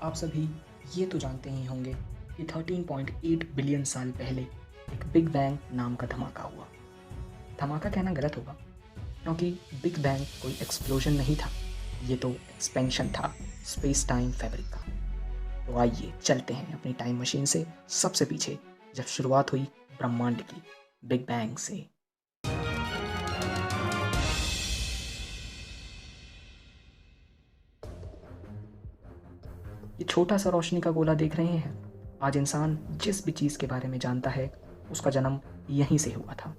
आप सभी ये तो जानते ही होंगे कि 13.8 बिलियन साल पहले एक बिग बैंग नाम का धमाका हुआ। धमाका कहना गलत होगा क्योंकि बिग बैंग कोई एक्सप्लोजन नहीं था, ये तो एक्सपेंशन था स्पेस टाइम फैब्रिक का। तो आइए चलते हैं अपनी टाइम मशीन से सबसे पीछे, जब शुरुआत हुई ब्रह्मांड की, बिग बैंग से। ये छोटा सा रोशनी का गोला देख रहे हैं? आज इंसान जिस भी चीज़ के बारे में जानता है उसका जन्म यहीं से हुआ था।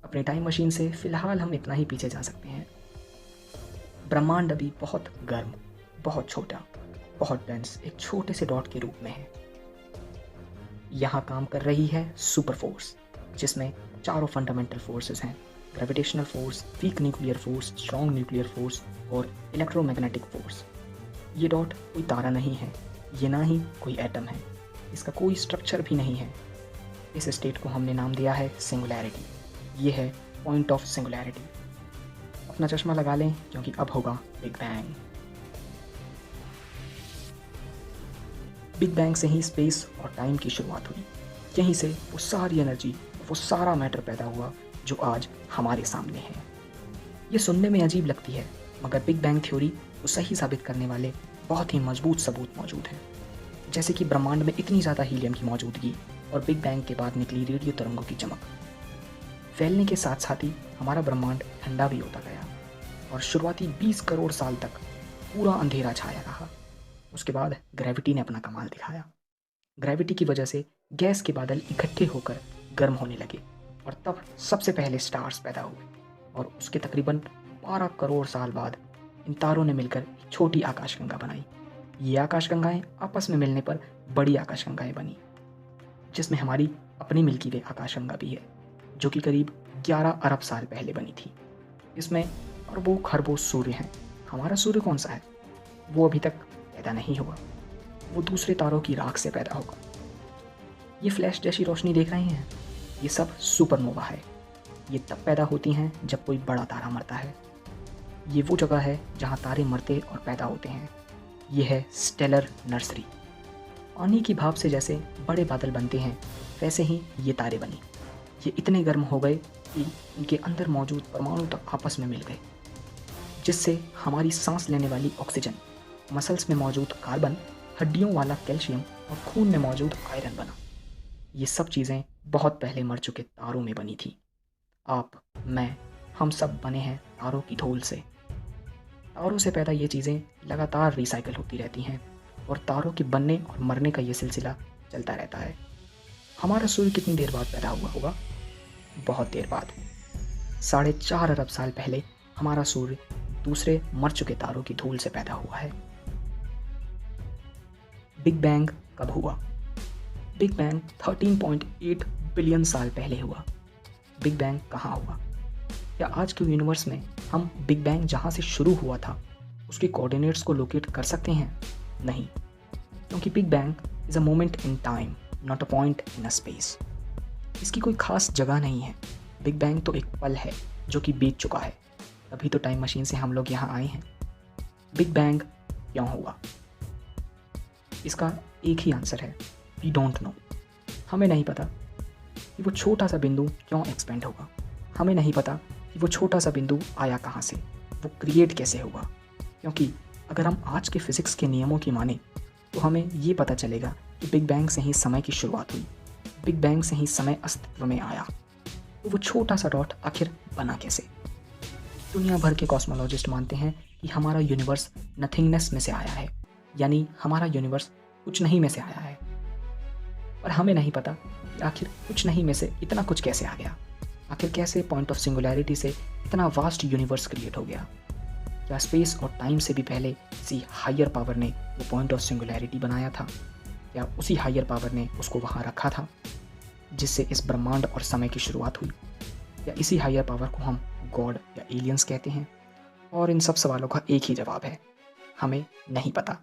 अपनी टाइम मशीन से फ़िलहाल हम इतना ही पीछे जा सकते हैं। ब्रह्मांड अभी बहुत गर्म, बहुत छोटा, बहुत डेंस एक छोटे से डॉट के रूप में है। यहाँ काम कर रही है सुपर फोर्स, जिसमें चारों फंडामेंटल फोर्सेस हैं: gravitational force, weak nuclear force, strong nuclear force और इलेक्ट्रोमैग्नेटिक फोर्स। ये डॉट कोई तारा नहीं है, ये ना ही कोई एटम है, इसका कोई स्ट्रक्चर भी नहीं है। इस स्टेट को हमने नाम दिया है सिंगुलैरिटी। ये है पॉइंट ऑफ सिंगुलैरिटी। अपना चश्मा लगा लें क्योंकि अब होगा बिग बैंग। बिग बैंग से ही स्पेस और टाइम की शुरुआत हुई। यहीं से वो सारी एनर्जी, वो सारा मैटर पैदा हुआ जो आज हमारे सामने है। ये सुनने में अजीब लगती है, मगर बिग बैंग थ्योरी को सही साबित करने वाले बहुत ही मजबूत सबूत मौजूद हैं। जैसे कि ब्रह्मांड में इतनी ज़्यादा हीलियम की मौजूदगी और बिग बैंग के बाद निकली रेडियो तरंगों की चमक। फैलने के साथ साथ ही हमारा ब्रह्मांड ठंडा भी होता गया और शुरुआती 20 करोड़ साल तक पूरा अंधेरा छाया रहा। उसके बाद ग्रेविटी ने अपना कमाल दिखाया। ग्रेविटी की वजह से गैस के बादल इकट्ठे होकर गर्म होने लगे और तब सबसे पहले स्टार्स पैदा हुए। और उसके तकरीबन 12 करोड़ साल बाद इन तारों ने मिलकर एक छोटी आकाशगंगा बनाई। ये आकाशगंगाएं आपस में मिलने पर बड़ी आकाशगंगाएं बनी, जिसमें हमारी अपनी मिल्की वे आकाशगंगा भी है, जो कि करीब 11 अरब साल पहले बनी थी। इसमें अरबों खरबों सूर्य हैं। हमारा सूर्य कौन सा है? वो अभी तक पैदा नहीं हुआ, वो दूसरे तारों की राख से पैदा होगा। ये फ्लैश जैसी रोशनी देख रहे हैं, ये सब सुपरनोवा है। ये तब पैदा होती हैं जब कोई बड़ा तारा मरता है। ये वो जगह है जहाँ तारे मरते और पैदा होते हैं। ये है स्टेलर नर्सरी। पानी की भाप से जैसे बड़े बादल बनते हैं, वैसे ही ये तारे बने। ये इतने गर्म हो गए कि इनके अंदर मौजूद परमाणु तक आपस में मिल गए, जिससे हमारी सांस लेने वाली ऑक्सीजन, मसल्स में मौजूद कार्बन, हड्डियों वाला कैल्शियम और खून में मौजूद आयरन बना। ये सब चीज़ें बहुत पहले मर चुके तारों में बनी थी। आप, मैं, हम सब बने हैं तारों की धूल से। तारों से पैदा ये चीज़ें लगातार रिसाइकल होती रहती हैं और तारों के बनने और मरने का ये सिलसिला चलता रहता है। हमारा सूर्य कितनी देर बाद पैदा हुआ होगा? बहुत देर बाद। 4.5 अरब साल पहले हमारा सूर्य दूसरे मर चुके तारों की धूल से पैदा हुआ है। बिग बैंग कब हुआ? बिग बैंग 13.8 बिलियन साल पहले हुआ। बिग बैंग कहाँ हुआ? क्या आज के यूनिवर्स में हम बिग बैंग जहाँ से शुरू हुआ था उसके कोऑर्डिनेट्स को लोकेट कर सकते हैं? नहीं, क्योंकि big bang is a moment in time, not a point in a space. इसकी कोई खास जगह नहीं है। बिग बैंग तो एक पल है जो कि बीत चुका है, तभी तो टाइम मशीन से हम लोग यहाँ आए हैं। बिग बैंग क्यों हुआ? इसका एक ही आंसर है, वी डोंट नो। हमें नहीं पता कि वो छोटा सा बिंदु क्यों एक्सपेंड होगा। हमें नहीं पता कि वो छोटा सा बिंदु आया कहाँ से, वो क्रिएट कैसे हुआ। क्योंकि अगर हम आज के फिज़िक्स के नियमों की माने तो हमें ये पता चलेगा कि बिग बैंग से ही समय की शुरुआत हुई, बिग बैंग से ही समय अस्तित्व में आया। तो वो छोटा सा डॉट आखिर बना कैसे? दुनिया भर के कॉस्मोलॉजिस्ट मानते हैं कि हमारा यूनिवर्स नथिंगनेस में से आया है, यानी हमारा यूनिवर्स कुछ नहीं में से आया है। पर हमें नहीं पता कि आखिर कुछ नहीं में से इतना कुछ कैसे आ गया। आखिर कैसे पॉइंट ऑफ सिंगुलैरिटी से इतना वास्ट यूनिवर्स क्रिएट हो गया? क्या स्पेस और टाइम से भी पहले किसी हायर पावर ने वो पॉइंट ऑफ सिंगुलैरिटी बनाया था? या उसी हायर पावर ने उसको वहाँ रखा था जिससे इस ब्रह्मांड और समय की शुरुआत हुई? या इसी हायर पावर को हम गॉड या एलियंस कहते हैं? और इन सब सवालों का एक ही जवाब है, हमें नहीं पता।